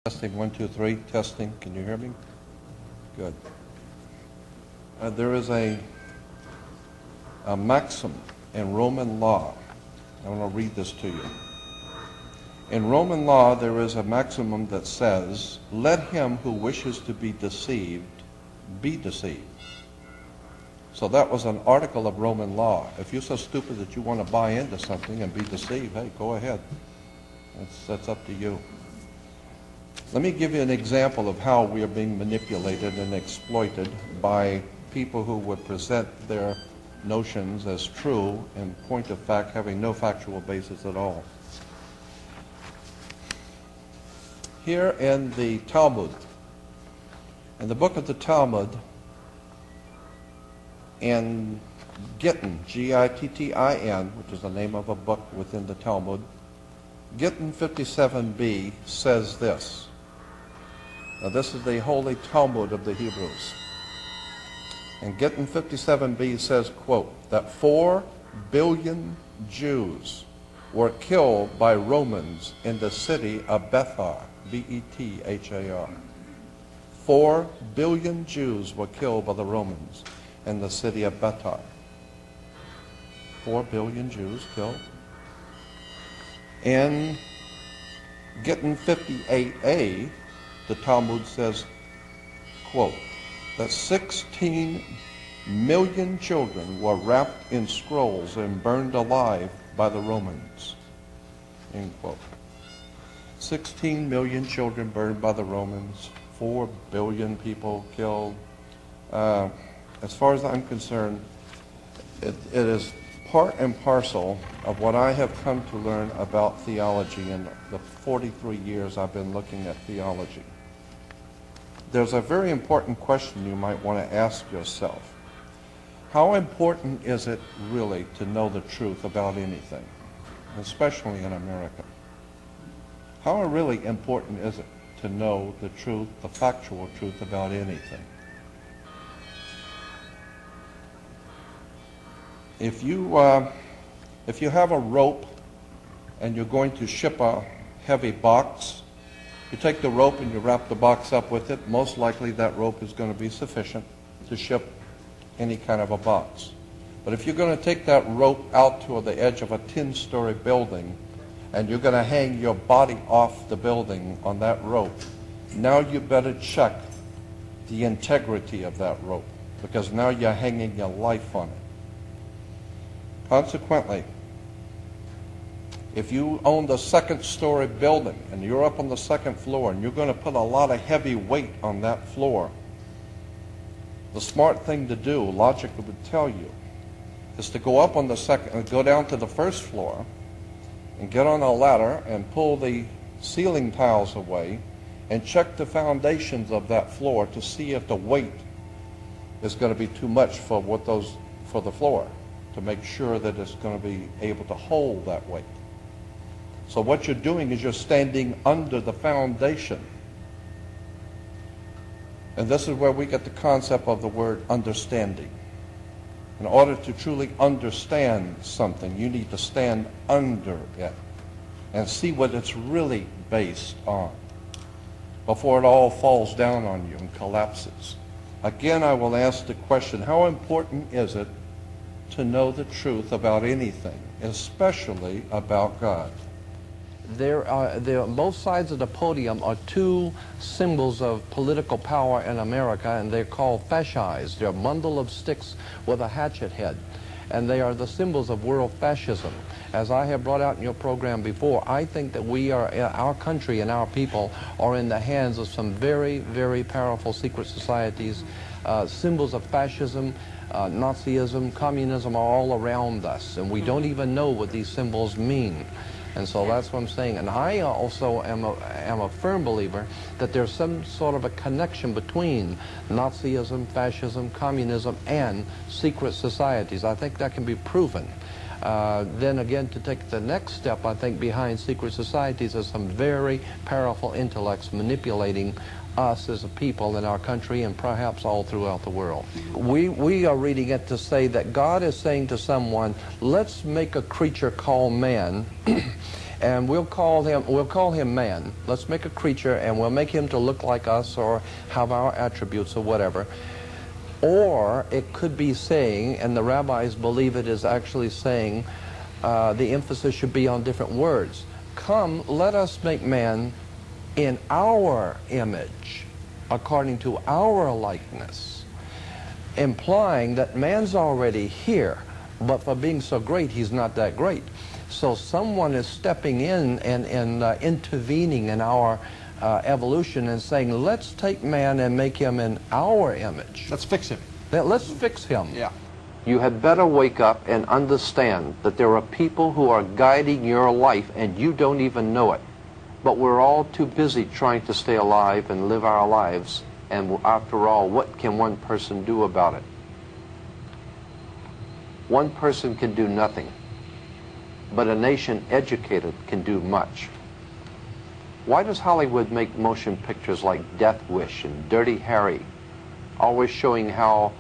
Testing, 1, 2, 3, testing. Can you hear me? Good. There is a maxim in Roman law. I want to read this to you. In Roman law, there is a maximum that says, let him who wishes to be deceived, be deceived. So that was an article of Roman law. If you're so stupid that you want to buy into something and be deceived, hey, go ahead. That's up to you. Let me give you an example of how we are being manipulated and exploited by people who would present their notions as true, in point of fact having no factual basis at all. Here in the Talmud, in the book of the Talmud, in Gittin, Gittin, which is the name of a book within the Talmud, Gittin 57b says this. Now this is the Holy Talmud of the Hebrews. And Gittin 57b says, quote, that 4 billion Jews were killed by Romans in the city of Bethar, B-E-T-H-A-R. 4 billion Jews were killed by the Romans in the city of Bethar. 4 billion Jews killed. In Gittin 58a, the Talmud says, quote, that 16 million children were wrapped in scrolls and burned alive by the Romans, end quote. 16 million children burned by the Romans, 4 billion people killed. As far as I'm concerned, it is part and parcel of what I have come to learn about theology in the 43 years I've been looking at theology. There's a very important question you might want to ask yourself. How important is it really to know the truth about anything, especially in America? How really important is it to know the truth, the factual truth about anything? If you have a rope and you're going to ship a heavy box, you take the rope and you wrap the box up with it. Most likely that rope is going to be sufficient to ship any kind of a box. But if you're going to take that rope out to the edge of a 10-story building and you're going to hang your body off the building on that rope, now you better check the integrity of that rope, because now you're hanging your life on it. Consequently, if you own the 2nd-story building and you're up on the 2nd floor and you're going to put a lot of heavy weight on that floor, the smart thing to do, logically would tell you, is to go up on the 2nd, go down to the 1st floor and get on a ladder and pull the ceiling tiles away and check the foundations of that floor to see if the weight is going to be too much for the floor, to make sure that it's going to be able to hold that weight. So what you're doing is you're standing under the foundation. And this is where we get the concept of the word understanding. In order to truly understand something, you need to stand under it and see what it's really based on before it all falls down on you and collapses. Again, I will ask the question, how important is it to know the truth about anything, especially about God? There on both sides of the podium are 2 symbols of political power in America, and they're called fascists. They're a bundle of sticks with a hatchet head, and they are the symbols of world fascism. As I have brought out in your program before, I think that our country and our people are in the hands of some very, very powerful secret societies. Symbols of fascism, Nazism, communism are all around us, and we don't even know what these symbols mean. And so that's what I'm saying. And I also am a firm believer that there's some sort of a connection between Nazism, fascism, communism, and secret societies. I think that can be proven. Then again, to take the next step, I think behind secret societies are some very powerful intellects manipulating us as a people in our country and perhaps all throughout the world. We are reading it to say that God is saying to someone, let's make a creature called man And we'll call him man. Let's make a creature, and we'll make him to look like us or have our attributes or whatever. Or it could be saying, and the rabbis believe it is actually saying, the emphasis should be on different words. Come, let us make man in our image, according to our likeness, implying that man's already here, but for being so great, he's not that great. So someone is stepping in and intervening in our evolution and saying, let's take man and make him in our image. Let's fix him. Let's fix him. Yeah. You had better wake up and understand that there are people who are guiding your life and you don't even know it. But we're all too busy trying to stay alive and live our lives. And after all, what can one person do about it? One person can do nothing. But a nation educated can do much. Why does Hollywood make motion pictures like Death Wish and Dirty Harry, always showing how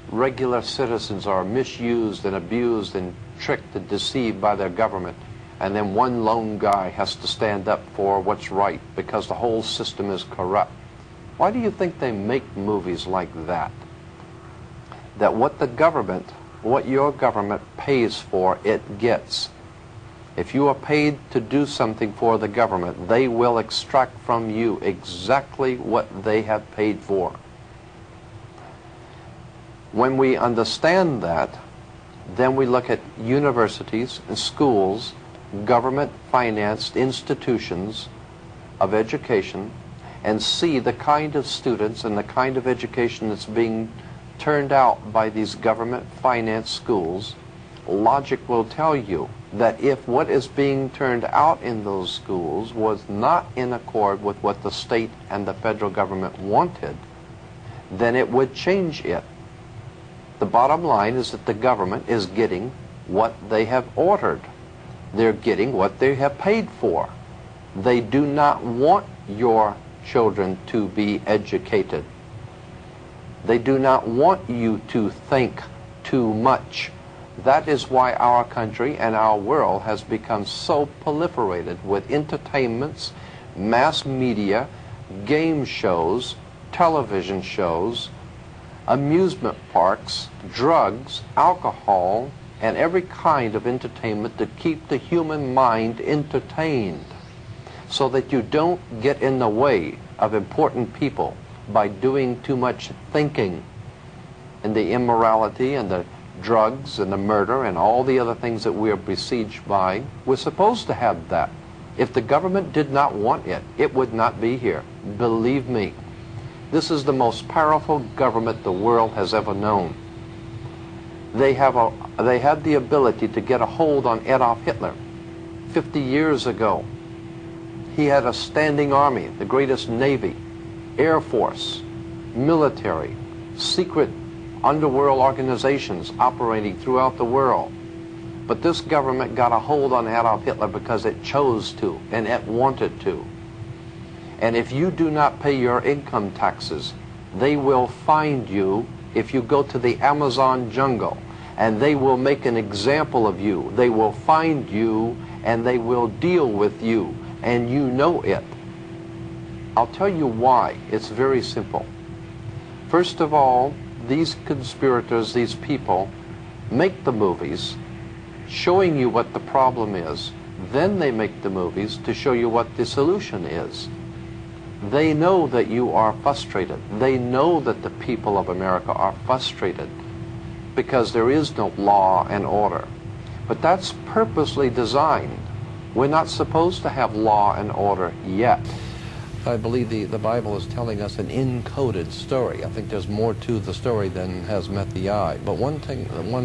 regular citizens are misused and abused and tricked and deceived by their government, and then one lone guy has to stand up for what's right because the whole system is corrupt? Why do you think they make movies like that? That what the government, what your government pays for, it gets. If you are paid to do something for the government, they will extract from you exactly what they have paid for. When we understand that, then we look at universities and schools, government-financed institutions of education, and see the kind of students and the kind of education that's being turned out by these government-financed schools. Logic will tell you that if what is being turned out in those schools was not in accord with what the state and the federal government wanted, then it would change it. The bottom line is that the government is getting what they have ordered. They're getting what they have paid for. They do not want your children to be educated. They do not want you to think too much. That is why our country and our world has become so proliferated with entertainments, mass media, game shows, television shows, amusement parks, drugs, alcohol, and every kind of entertainment to keep the human mind entertained, so that you don't get in the way of important people by doing too much thinking, and the immorality and the drugs and the murder and all the other things that we are besieged by. We're supposed to have that. If the government did not want it, it would not be here. Believe me. This is the most powerful government the world has ever known. They had the ability to get a hold on Adolf Hitler 50 years ago. He had a standing army, the greatest navy, air force, military, secret underworld organizations operating throughout the world. But this government got a hold on Adolf Hitler because it chose to and it wanted to. And if you do not pay your income taxes, they will find you if you go to the Amazon jungle, and they will make an example of you. They will find you and they will deal with you, and you know it. I'll tell you why. It's very simple. First of all, these conspirators, these people, make the movies showing you what the problem is. Then they make the movies to show you what the solution is. They know that you are frustrated. They know that the people of America are frustrated because there is no law and order. But that's purposely designed. We're not supposed to have law and order yet. I believe the Bible is telling us an encoded story. I think there's more to the story than has met the eye. But one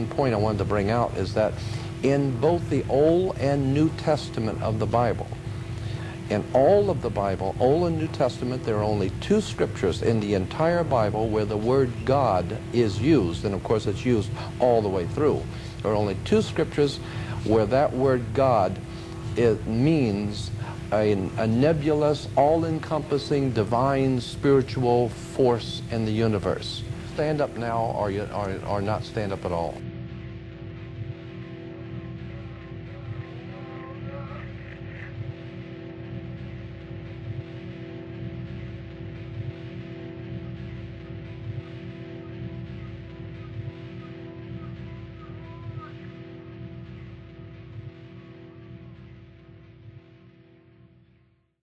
point I wanted to bring out is that in both the Old and New Testament of the Bible, in all of the Bible, Old and New Testament, there are only two scriptures in the entire Bible where the word God is used, and of course it's used all the way through. There are only two scriptures where that word God, it means a nebulous, all-encompassing, divine, spiritual force in the universe. Stand up now or not stand up at all.